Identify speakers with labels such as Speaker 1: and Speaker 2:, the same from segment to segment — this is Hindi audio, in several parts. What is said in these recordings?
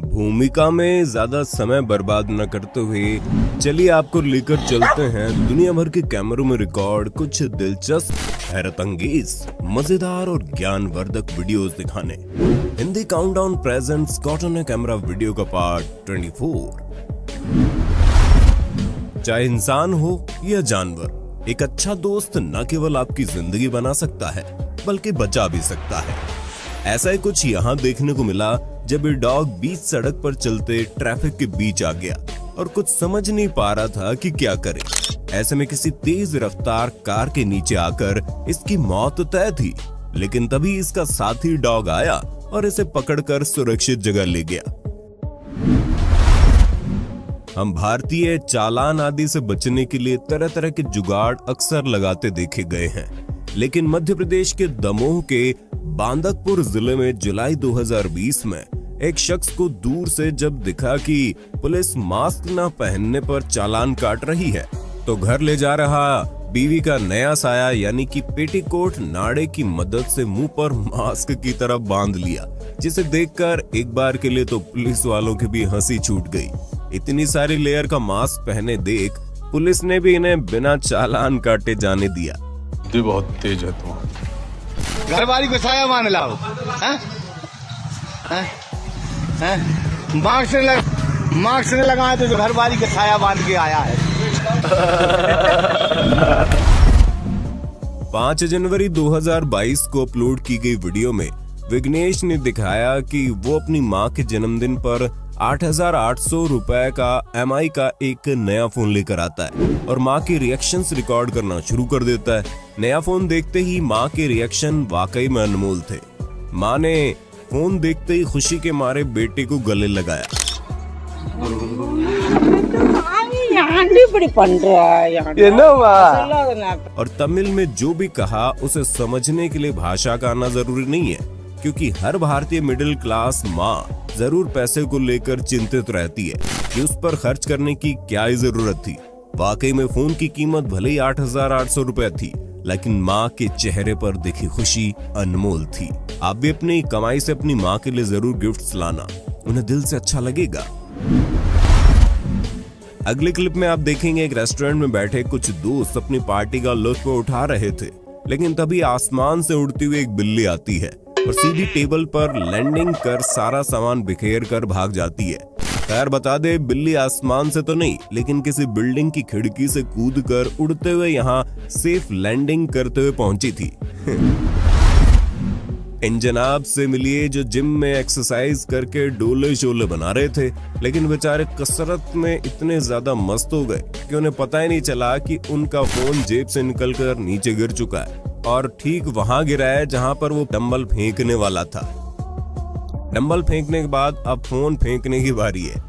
Speaker 1: भूमिका में ज्यादा समय बर्बाद न करते हुए चलिए आपको लेकर चलते हैं दुनिया भर के कैमरों में रिकॉर्ड कुछ दिलचस्प, हैरत अंगेज, मजेदार और ज्ञानवर्धक वीडियोस दिखाने। Hindi countdown presents got on A camera video का पार्ट 24। चाहे इंसान हो या जानवर, एक अच्छा दोस्त न केवल आपकी जिंदगी बना सकता है बल्कि बचा भी सकता है। ऐसा ही कुछ यहाँ देखने को मिला जब ये डॉग बीच सड़क पर चलते ट्रैफिक के बीच आ गया और कुछ समझ नहीं पा रहा था कि क्या करे। ऐसे में किसी तेज रफ्तार कार के नीचे आकर इसकी मौत तय थी, लेकिन तभी इसका साथी डॉग आया और इसे पकड़कर सुरक्षित जगह ले गया। हम भारतीय चालान आदि से बचने के लिए तरह तरह के जुगाड़ अक्सर लगाते देखे गए हैं, लेकिन मध्य प्रदेश के दमोह के बांदकपुर जिले में जुलाई 2020 में एक शख्स को दूर से जब दिखा कि पुलिस मास्क न पहनने पर चालान काट रही है, तो घर ले जा रहा बीवी का नया साया यानी कि पेटीकोट नाड़े की मदद से मुंह पर मास्क की तरह बांध लिया, जिसे देखकर एक बार के लिए तो पुलिस वालों की भी हंसी छूट गई। इतनी सारी लेयर का मास्क पहने देख पुलिस ने भी इन्हें बिना चालान काटे जाने दिया।
Speaker 2: बहुत तेज है तुम।
Speaker 3: घरवाली को साया मान लाओ। मास्क ने लगाया तो घरवाली के साया बांध के आया है।
Speaker 1: 5 जनवरी 2022 को अपलोड की गई वीडियो में विघ्नेश ने दिखाया कि वो अपनी मां के जन्मदिन पर 8,800 रुपए का MI का एक नया फोन लेकर आता है और मां के रिएक्शंस रिकॉर्ड करना शुरू कर देता है। नया फोन देखते ही मां के रिएक्शन वाकई में अनमोल थे। मां ने फोन देखते ही खुशी के मारे बेटे को गले लगाया। और तमिल में जो भी कहा उसे समझने के लिए भाषा का आना जरूरी नहीं है, क्योंकि हर भारतीय मिडिल क्लास माँ जरूर पैसे को लेकर चिंतित रहती है कि उस पर खर्च करने की क्या ही जरूरत थी। वाकई में फोन की कीमत भले ही 8,800 रुपए थी, लेकिन माँ के चेहरे पर दिखी खुशी अनमोल थी। आप भी अपनी कमाई से अपनी माँ के लिए जरूर गिफ्ट्स लाना, उन्हें दिल से अच्छा लगेगा। अगले क्लिप में आप देखेंगे एक रेस्टोरेंट में बैठे कुछ दोस्त अपनी पार्टी का लुत्फ उठा रहे थे, लेकिन तभी आसमान से उड़ती हुई एक बिल्ली आती है और सीधी टेबल पर लैंडिंग कर सारा सामान बिखेर कर भाग जाती है। खैर बता दे, बिल्ली आसमान से तो नहीं, लेकिन किसी बिल्डिंग की खिड़की से कूदकर उड़ते हुए यहाँ सेफ लैंडिंग करते हुए पहुंची थी। इन जनाब से मिलिए जो जिम में एक्सरसाइज करके डोले शोले बना रहे थे, लेकिन बेचारे कसरत में इतने ज्यादा मस्त हो गए कि उन्हें पता ही नहीं चला कि उनका फोन जेब से निकलकर नीचे गिर चुका है और ठीक वहां गिरा है जहां पर वो डंबल फेंकने वाला था। डंबल फेंकने के बाद अब फोन फेंकने की बारी है।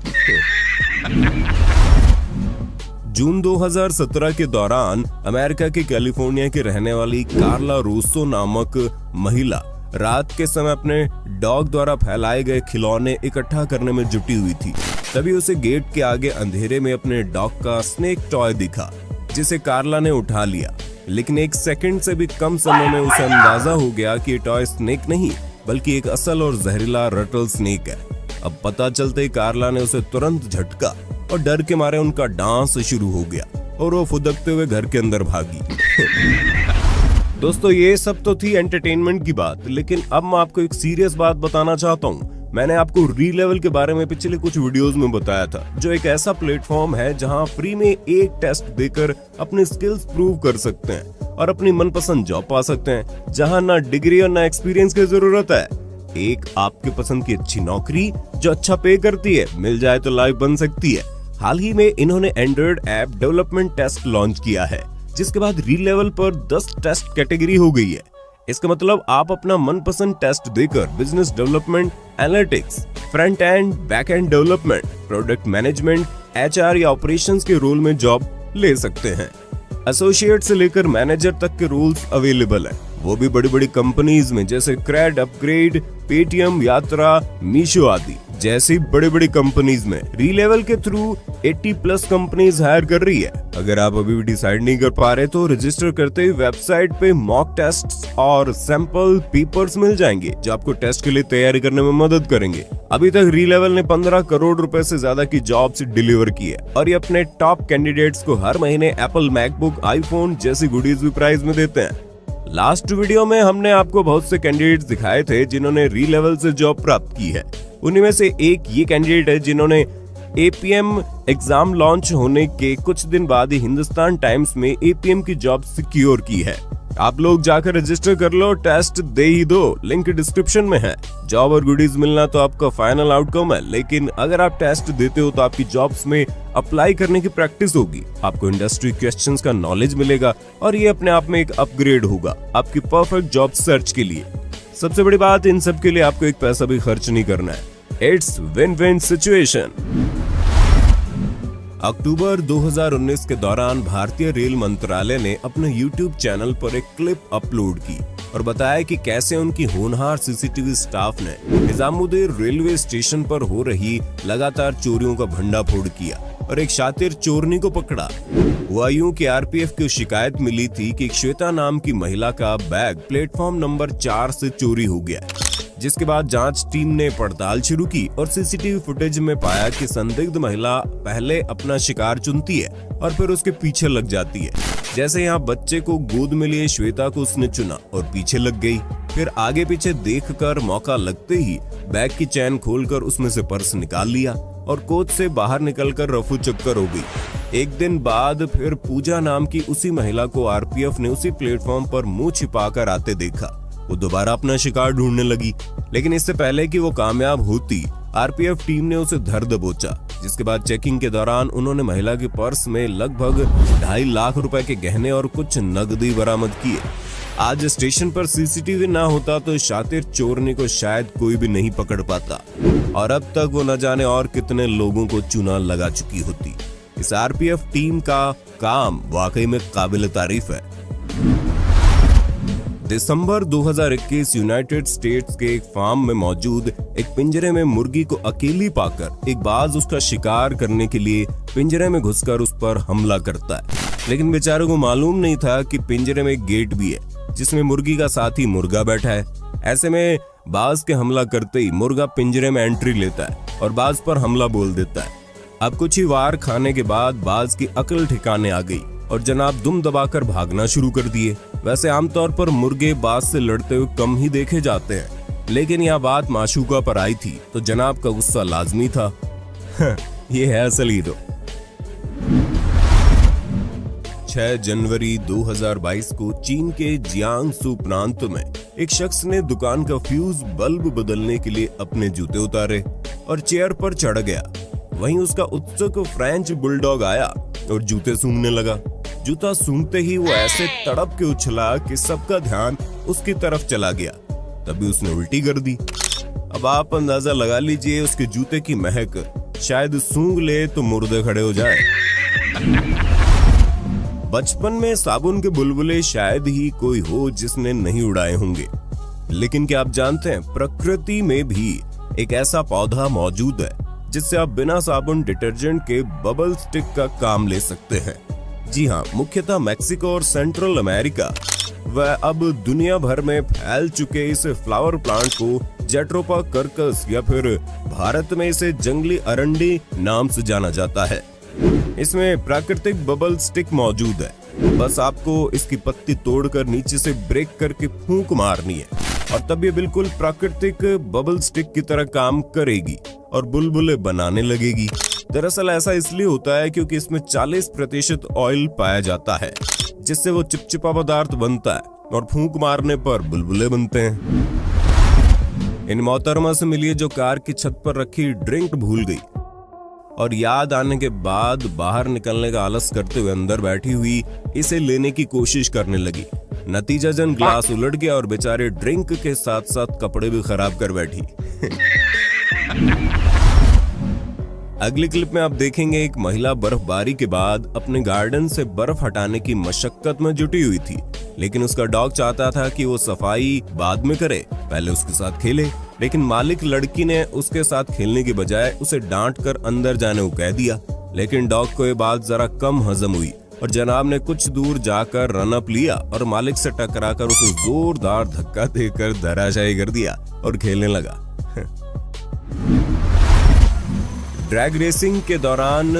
Speaker 1: जून 2017 के दौरान अमेरिका के कैलिफोर्निया के रहने वाली कार्ला रूसो नामक महिला रात के समय अपने डॉग द्वारा फैलाए गए खिलौने इकट्ठा करने में जुटी हुई थी। तभी उसे गेट के आगे अंधेरे में अपने डॉग का स्नेक टॉय दिखा, जिसे कार्ला ने उठा लिया। लेकिन 1 सेकंड से भी कम समय में उसे अंदाजा हो गया कि टॉय स्नेक नहीं बल्कि एक असल और जहरीला रटल स्नेक है। अब पता चलते ही कार्ला ने उसे तुरंत झटका और डर के मारे उनका डांस शुरू हो गया और वो फुदकते हुए घर के अंदर भागी। दोस्तों ये सब तो थी एंटरटेनमेंट की बात, लेकिन अब मैं आपको एक सीरियस बात बताना चाहता हूँ। मैंने आपको रीलेवल के बारे में पिछले कुछ वीडियोस में बताया था, जो एक ऐसा प्लेटफॉर्म है जहां फ्री में एक टेस्ट देकर अपने स्किल्स प्रूव कर सकते हैं और अपनी मनपसंद जॉब पा सकते हैं, जहां ना डिग्री और ना एक्सपीरियंस की जरूरत है। एक आपके पसंद की अच्छी नौकरी जो अच्छा पे करती है, मिल जाए तो लाइफ बन सकती है। हाल ही में इन्होंने android app development test launch किया है, जिसके बाद रीलेवल पर 10 टेस्ट कैटेगरी हो गई है। इसका मतलब आप अपना मनपसंद टेस्ट देकर business development, analytics, front end, back and development, product management, HR या ऑपरेशंस के रोल में जॉब ले सकते हैं। एसोसिएट से लेकर मैनेजर तक के रोल्स अवेलेबल हैं, वो भी बड़ी बड़ी कंपनीज में जैसे क्रेड, अपग्रेड, पेटीएम, यात्रा, मीशो आदि, जैसी बड़ी बड़ी कंपनीज में रीलेवल के थ्रू 80+ कंपनीज हायर कर रही है। अगर आप अभी भी डिसाइड नहीं कर पा रहे तो रजिस्टर करते ही वेबसाइट पे मॉक टेस्ट्स और सैंपल पेपर्स मिल जाएंगे जो आपको टेस्ट के लिए तैयारी करने में मदद करेंगे। अभी तक रीलेवल ने 15 करोड़ रुपए से ज्यादा की जॉब्स डिलीवर की है और ये अपने टॉप कैंडिडेट्स को हर महीने एप्पल मैकबुक, आईफोन जैसी गुडीज भी प्राइज में देते हैं। लास्ट वीडियो में हमने आपको बहुत से कैंडिडेट्स दिखाए थे जिन्होंने रीलेवल से जॉब प्राप्त की है। उन्हीं में से एक ये कैंडिडेट है जिन्होंने एपीएम एग्जाम लॉन्च होने के कुछ दिन बाद ही हिंदुस्तान टाइम्स में एपीएम की जॉब सिक्योर की है। आप लोग जाकर रजिस्टर कर लो, टेस्ट दे ही दो, लिंक डिस्क्रिप्शन में है। जॉब और गुडीज मिलना तो आपका फाइनल आउटकम है, लेकिन अगर आप टेस्ट देते हो तो आपकी जॉब्स में अप्लाई करने की प्रैक्टिस होगी, आपको इंडस्ट्री क्वेश्चंस का नॉलेज मिलेगा और ये अपने आप में एक अपग्रेड होगा आपकी परफेक्ट जॉब सर्च के लिए। सबसे बड़ी बात, इन सब के लिए आपको एक पैसा भी खर्च नहीं करना है। It's win win situation. अक्टूबर 2019 के दौरान भारतीय रेल मंत्रालय ने अपने YouTube चैनल पर एक क्लिप अपलोड की और बताया कि कैसे उनकी होनहार सीसीटीवी स्टाफ ने निजामुद्दीन रेलवे स्टेशन पर हो रही लगातार चोरियों का भंडाफोड़ किया और एक शातिर चोरनी को पकड़ा। हुआ यूं कि आरपीएफ की शिकायत मिली थी कि श्वेता नाम की महिला का बैग प्लेटफॉर्म नंबर 4 से चोरी हो गया, जिसके बाद जांच टीम ने पड़ताल शुरू की और सीसीटीवी फुटेज में पाया कि संदिग्ध महिला पहले अपना शिकार चुनती है और फिर उसके पीछे लग जाती है। जैसे यहाँ बच्चे को गोद में लिए श्वेता को उसने चुना और पीछे लग गई। फिर आगे पीछे देखकर मौका लगते ही बैग की चैन खोलकर उसमें से पर्स निकाल लिया और कोच से बाहर निकलकर रफू चक्कर हो गई। एक दिन बाद फिर पूजा नाम की उसी महिला को आरपीएफ ने उसी प्लेटफॉर्म पर मुंह छिपाकर आते देखा। वो दोबारा अपना शिकार ढूंढने लगी, लेकिन इससे पहले कि वो कामयाब होती, आरपीएफ टीम ने उसे धर दबोचा, जिसके बाद चेकिंग के दौरान उन्होंने महिला के पर्स में लगभग 2.5 लाख रुपए के गहने और कुछ नकदी बरामद किए। आज स्टेशन पर सीसीटीवी ना होता तो शातिर चोरनी को शायद कोई भी नहीं पकड़ पाता और अब तक वो न जाने और कितने लोगों को चूना लगा चुकी होती। इस आरपीएफ टीम का काम वाकई में काबिल तारीफ है। दिसंबर 2021 यूनाइटेड स्टेट्स के एक फार्म में मौजूद एक पिंजरे में मुर्गी को अकेली पाकर एक बाज उसका शिकार करने के लिए पिंजरे में घुसकर उस पर हमला करता है, लेकिन बेचारे को मालूम नहीं था कि पिंजरे में एक गेट भी है जिसमें मुर्गी का साथी मुर्गा बैठा है। ऐसे में बाज के हमला करते ही मुर्गा पिंजरे में एंट्री लेता है और बाज पर हमला बोल देता है। अब कुछ ही वार खाने के बाद बाज की अकल ठिकाने आ गई और जनाब दुम दबाकर भागना शुरू कर दिए। वैसे आमतौर पर मुर्गे बाज से लड़ते हुए कम ही देखे जाते हैं, लेकिन यह बात माशूका पर आई थी तो जनाब का गुस्सा लाजमी था। ये है असल हीरो। 6 जनवरी 2022 को चीन के जियांगसू प्रांत में एक शख्स ने दुकान का फ्यूज बल्ब बदलने के लिए अपने जूते उतारे और चेयर पर चढ़ गया। वहीं उसका उत्सुक फ्रेंच बुलडॉग आया और जूते सूंघने लगा। जूता सूंघते ही वो ऐसे तड़प के उछला कि सबका ध्यान उसकी तरफ चला गया। तभी उसने उल्टी कर दी। अब आप अंदाजा लगा लीजिए उसके जूते की महक शायद सूंघ ले तो मुर्दे खड़े हो जाए। बचपन में साबुन के बुलबुले शायद ही कोई हो जिसने नहीं उड़ाए होंगे, लेकिन क्या आप जानते हैं प्रकृति में भी एक ऐसा पौधा मौजूद है जिससे आप बिना साबुन डिटर्जेंट के बबल स्टिक का काम ले सकते हैं। जी हाँ, मुख्यतः मेक्सिको और सेंट्रल अमेरिका व अब दुनिया भर में फैल चुके इस फ्लावर प्लांट को जेट्रोपा कर्कस या फिर भारत में इसे जंगली अरंडी नाम से जाना जाता है। इसमें प्राकृतिक बबल स्टिक मौजूद है, बस आपको इसकी पत्ती तोड़कर नीचे से ब्रेक करके फूंक मारनी है और तब ये बिल्कुल प्राकृतिक बबल स्टिक की तरह काम करेगी और बुलबुले बनाने लगेगी। दरअसल ऐसा इसलिए होता है क्योंकि इसमें 40% ऑयल पाया जाता है, जिससे वो चिपचिपा पदार्थ बनता है और फूंक मारने पर बुलबुले बनते हैं। इन मोहतरमा से मिलिए जो कार की छत पर रखी ड्रिंक भूल गई और याद आने के बाद बाहर निकलने का आलस करते हुए अंदर बैठी हुई इसे लेने की कोशिश करने लगी। नतीजतन ग्लास उलट गया और बेचारे ड्रिंक के साथ साथ कपड़े भी खराब कर बैठी। अगली क्लिप में आप देखेंगे एक महिला बर्फबारी के बाद अपने गार्डन से बर्फ हटाने की मशक्कत में जुटी हुई थी। लेकिन उसका डॉग चाहता था कि वो सफाई बाद में करे, पहले उसके साथ खेले। लेकिन मालिक लड़की ने उसके साथ खेलने की बजाय उसे डांट कर अंदर जाने को कह दिया। लेकिन डॉग को ये बात जरा कम हजम हुई और जनाब ने कुछ दूर जाकर रन अप लिया और मालिक से टकराकर उसे जोरदार धक्का देकर धराशायी कर दिया और खेलने लगा। ड्रैग रेसिंग के दौरान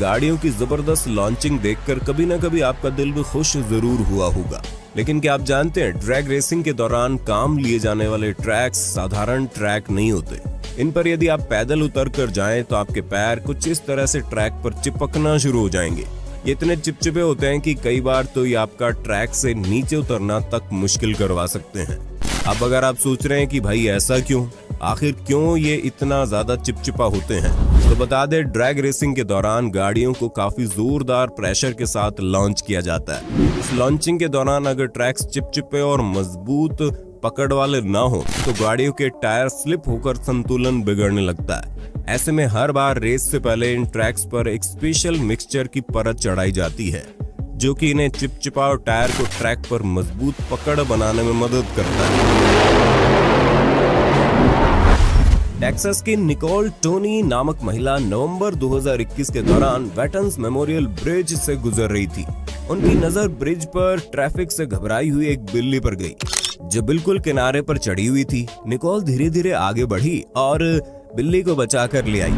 Speaker 1: गाड़ियों की जबरदस्त लॉन्चिंग देखकर कभी न कभी आपका दिल भी खुश जरूर हुआ होगा। लेकिन क्या आप जानते हैं, ड्रैग रेसिंग के दौरान काम लिए जाने वाले ट्रैक्स साधारण ट्रैक नहीं होते। इन पर यदि आप पैदल उतर कर जाएं तो आपके पैर कुछ इस तरह से ट्रैक पर चिपकना शुरू हो जाएंगे। ये इतने चिपचिपे होते हैं कि कई बार तो ये आपका ट्रैक से नीचे उतरना तक मुश्किल करवा सकते हैं। अब अगर आप सोच रहे हैं कि भाई ऐसा क्यों, आखिर क्यों ये इतना ज्यादा चिपचिपा होते हैं, तो बता दें, ड्रैग रेसिंग के दौरान गाड़ियों को काफी जोरदार प्रेशर के साथ लॉन्च किया जाता है। इस लॉन्चिंग के दौरान अगर ट्रैक्स चिपचिपे और मजबूत पकड़ वाले ना हो तो गाड़ियों के टायर स्लिप होकर संतुलन बिगड़ने लगता है। ऐसे में हर बार रेस से पहले इन ट्रैक्स पर एक स्पेशल मिक्सचर की परत चढ़ाई जाती है जो कि इन्हें चिपचिपा और टायर को ट्रैक पर मजबूत पकड़ बनाने में मदद करता है। टेक्सास की निकोल टोनी नामक महिला नवंबर 2021 के दौरान वेटरन्स मेमोरियल ब्रिज से गुजर रही थी। उनकी नजर ब्रिज पर ट्रैफिक से घबराई हुई एक बिल्ली पर गई जो बिल्कुल किनारे पर चढ़ी हुई थी। निकोल धीरे धीरे आगे बढ़ी और बिल्ली को बचाकर ले आई।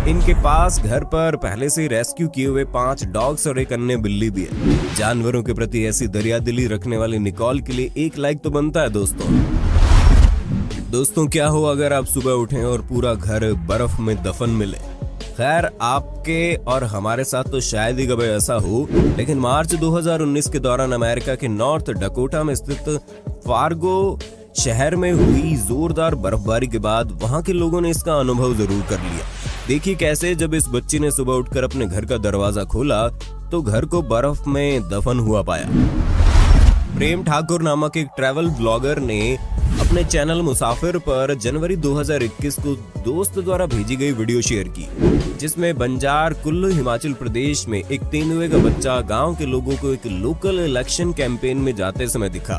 Speaker 1: इनके पास घर पर पहले से रेस्क्यू किए हुए 5 डॉग्स और एक अन्य बिल्ली भी है। जानवरों के प्रति ऐसी दरियादिली रखने वाली निकोल के लिए एक लाइक तो बनता है दोस्तों। क्या हो अगर आप सुबह उठें और पूरा घर बर्फ में दफन मिले। खैर, आपके और हमारे साथ तो शायद ही कभी ऐसा हो, लेकिन मार्च 2019 के दौरान अमेरिका के नॉर्थ डकोटा में स्थित फार्गो शहर में हुई जोरदार बर्फबारी के बाद वहां के लोगों ने इसका अनुभव जरूर कर लिया। देखिए कैसे जब इस बच्ची ने सुबह उठकर अपने घर का दरवाजा खोला तो घर को बर्फ में दफन हुआ पाया। प्रेम ठाकुर नामक एक ट्रैवल ब्लॉगर ने अपने चैनल मुसाफिर पर जनवरी 2021 को दोस्त द्वारा भेजी गई वीडियो शेयर की, जिसमें बंजार कुल्लू हिमाचल प्रदेश में एक तेंदुए का बच्चा गांव के लोगों को एक लोकल इलेक्शन कैंपेन में जाते समय दिखा।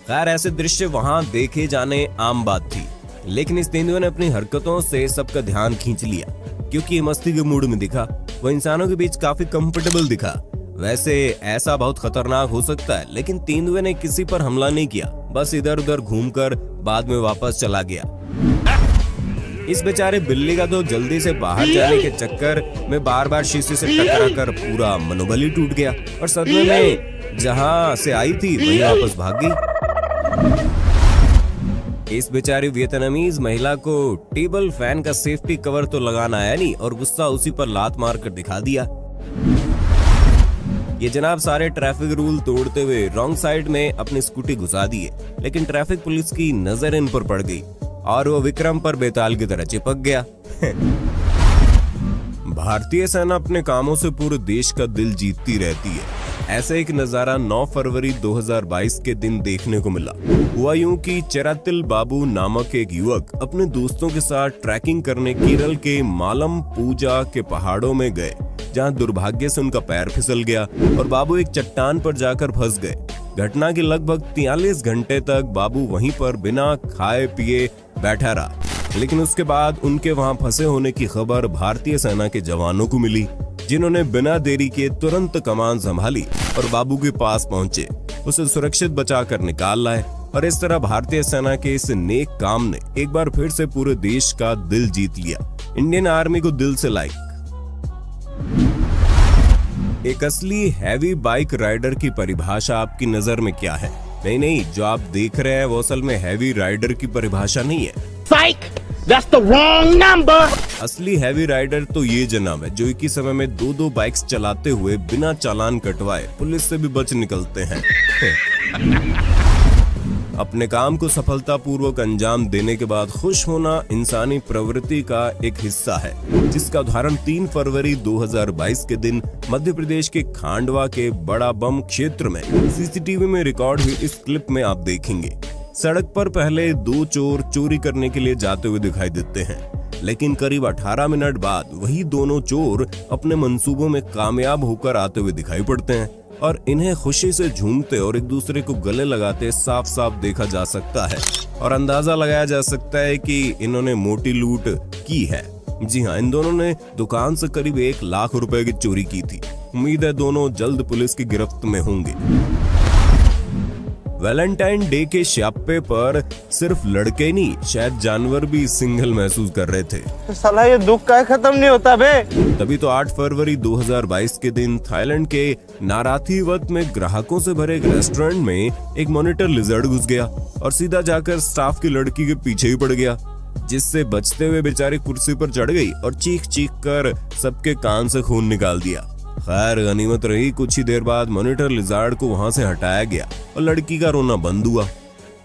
Speaker 1: खैर, ऐसे दृश्य वहां देखे जाने आम बात थी, लेकिन इस तेंदुए ने अपनी हरकतों से सबका ध्यान खींच लिया क्योंकि मस्ती के मूड में दिखा। वो इंसानों के बीच काफी कंफर्टेबल दिखा। वैसे ऐसा बहुत खतरनाक हो सकता है, लेकिन तेंदुए ने किसी पर हमला नहीं किया, बस इधर उधर घूमकर बाद में वापस चला गया। इस बेचारे बिल्ली का तो जल्दी से बाहर जाने के चक्कर में बार बार शीशे से टकराकर पूरा मनोबल ही टूट गया और सदमे में जहां से आई थी वहीं वापस भाग गई। इस बेचारी वियतनामीज महिला को टेबल फैन का सेफ्टी कवर तो लगाना आया नहीं और गुस्सा उसी पर लात मार कर दिखा दिया। ये जनाब सारे ट्रैफिक रूल तोड़ते हुए रॉन्ग साइड में अपनी स्कूटी घुसा दिए, लेकिन ट्रैफिक पुलिस की नजर इन पर पड़ गई और वो विक्रम पर बेताल की तरह चिपक गया। भारतीय सेना अपने कामों से पूरे देश का दिल जीतती रहती है। ऐसा एक नजारा 9 फरवरी 2022 के दिन देखने को मिला। हुआ यूं कि चेरातिल बाबू नामक एक युवक अपने दोस्तों के साथ ट्रैकिंग करने केरल के मालम पूजा के पहाड़ों में गए, जहां दुर्भाग्य से उनका पैर फिसल गया और बाबू एक चट्टान पर जाकर फंस गए। घटना के लगभग 43 घंटे तक बाबू वहीं पर बिना खाए पिए बैठा रहा, लेकिन उसके बाद उनके वहां फंसे होने की खबर भारतीय सेना के जवानों को मिली, जिन्होंने बिना देरी के तुरंत कमान संभाली और बाबू के पास पहुंचे, उसे सुरक्षित बचाकर निकाल लाए। और इस तरह भारतीय सेना के इस नेक काम ने एक बार फिर से पूरे देश का दिल जीत लिया। इंडियन आर्मी को दिल से लाइक। एक असली हैवी बाइक राइडर की परिभाषा आपकी नजर में क्या है? नहीं, जो आप देख रहे हैं वो असल में हैवी राइडर की परिभाषा नहीं है।
Speaker 3: That's the wrong number.
Speaker 1: असली हैवी राइडर तो ये जनाब है जो एक ही समय में 2 बाइक्स चलाते हुए बिना चालान कटवाए पुलिस से भी बच निकलते हैं। अपने काम को सफलतापूर्वक अंजाम देने के बाद खुश होना इंसानी प्रवृत्ति का एक हिस्सा है, जिसका उदाहरण 3 फरवरी 2022 के दिन मध्य प्रदेश के खांडवा के बड़ा बम क्षेत्र में सीसीटीवी में रिकॉर्ड हुई इस क्लिप में आप देखेंगे। सड़क पर पहले 2 चोर चोरी करने के लिए जाते हुए दिखाई देते हैं, लेकिन करीब 18 मिनट बाद वही दोनों चोर अपने मंसूबों में कामयाब होकर आते हुए दिखाई पड़ते हैं। और इन्हें खुशी से झूमते और एक दूसरे को गले लगाते साफ साफ देखा जा सकता है और अंदाजा लगाया जा सकता है कि इन्होंने मोटी लूट की है। जी हाँ, इन दोनों ने दुकान से करीब 1 लाख रुपए की चोरी की थी। उम्मीद है दोनों जल्द पुलिस की गिरफ्त में होंगे। वैलेंटाइन डे के श्यापे पर सिर्फ लड़के नहीं, शायद जानवर भी सिंगल महसूस कर रहे थे।
Speaker 3: तो साला ये दुख का खत्म नहीं होता बे।
Speaker 1: तभी तो 8 फरवरी 2022 के दिन थाईलैंड के नाराथीवत में ग्राहकों से भरे एक रेस्टोरेंट में एक मॉनिटर लिजर्ड घुस गया और सीधा जाकर स्टाफ की लड़की के पीछे ही पड़ गया, जिससे बचते हुए बेचारी कुर्सी पर चढ़ गई और चीख चीख कर सबके कान से खून निकाल दिया। खैर गनीमत रही, कुछ ही देर बाद मॉनिटर लिजार्ड को वहां से हटाया गया और लड़की का रोना बंद हुआ।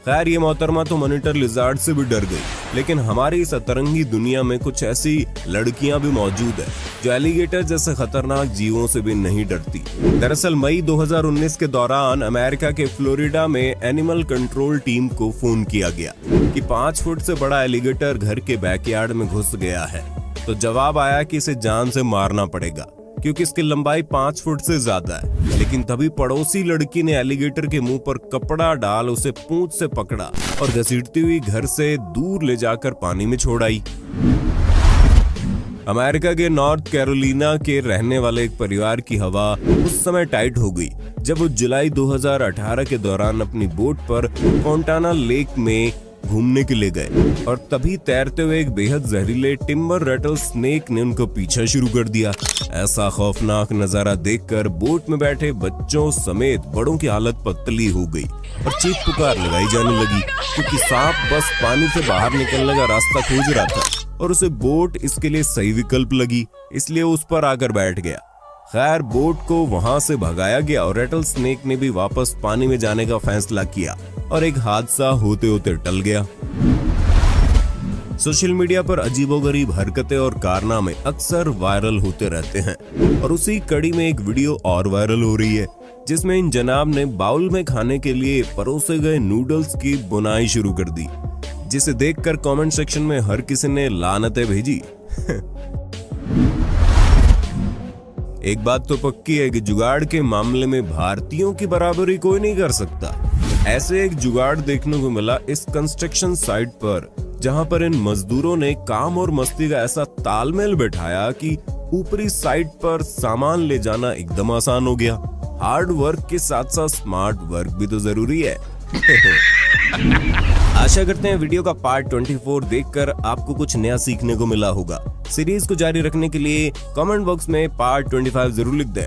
Speaker 1: खैर ये मोहतरमा तो मॉनिटर लिजार्ड से भी डर गई, लेकिन हमारी इस अतरंगी दुनिया में कुछ ऐसी लड़कियां भी मौजूद है जो एलिगेटर जैसे खतरनाक जीवों से भी नहीं डरती। दरअसल मई 2019 के दौरान अमेरिका के फ्लोरिडा में एनिमल कंट्रोल टीम को फोन किया गया कि 5 फुट से बड़ा एलिगेटर घर के बैकयार्ड में घुस गया है। तो जवाब आया कि इसे जान से मारना पड़ेगा क्योंकि इसकी लंबाई 5 फुट से ज्यादा है। लेकिन तभी पड़ोसी लड़की ने एलिगेटर के मुंह पर कपड़ा डाल उसे पूंछ से पकड़ा और घसीटती हुई घर से दूर ले जाकर पानी में छोड़ आई। अमेरिका के नॉर्थ कैरोलिना के रहने वाले एक परिवार की हवा उस समय टाइट हो गई जब वो जुलाई 2018 के दौरान अपनी बोट पर फोंटाना लेक में घूमने के लिए गए और तभी तैरते हुए एक बेहद जहरीले टिम्बर रेटल स्नेक ने उनको पीछा शुरू कर दिया। ऐसा खौफनाक नजारा देखकर बोट में बैठे बच्चों समेत बड़ों की हालत पतली हो गई और चीख पुकार लगाई जाने लगी क्योंकि सांप बस पानी से बाहर निकलने का रास्ता खोज रहा था और उसे बोट इसके लिए सही विकल्प लगी, इसलिए उस पर आकर बैठ गया। खैर बोट को वहां से भगाया गया और रेटल स्नेक ने भी वापस पानी में जाने का फैसला किया और एक हादसा होते होते टल गया। सोशल मीडिया पर अजीबोगरीब हरकतें और कारनामे अक्सर वायरल होते रहते हैं और उसी कड़ी में एक वीडियो और वायरल हो रही है जिसमें इन जनाब ने बाउल में खाने के लिए परोसे गए नूडल्स की बुनाई शुरू कर दी, जिसे देखकर कमेंट सेक्शन में हर किसी ने लानतें भेजी। एक बात तो पक्की है कि जुगाड़ के मामले में भारतीयों की बराबरी कोई नहीं कर सकता। ऐसे एक जुगाड़ देखने को मिला इस कंस्ट्रक्शन साइट पर, जहां पर इन मजदूरों ने काम और मस्ती का ऐसा तालमेल बैठाया कि ऊपरी साइट पर सामान ले जाना एकदम आसान हो गया। हार्ड वर्क के साथ साथ स्मार्ट वर्क भी तो जरूरी है। आशा करते हैं वीडियो का पार्ट 24 देखकर आपको कुछ नया सीखने को मिला होगा। सीरीज को जारी रखने के लिए कमेंट बॉक्स में पार्ट 25 जरूर लिख दें।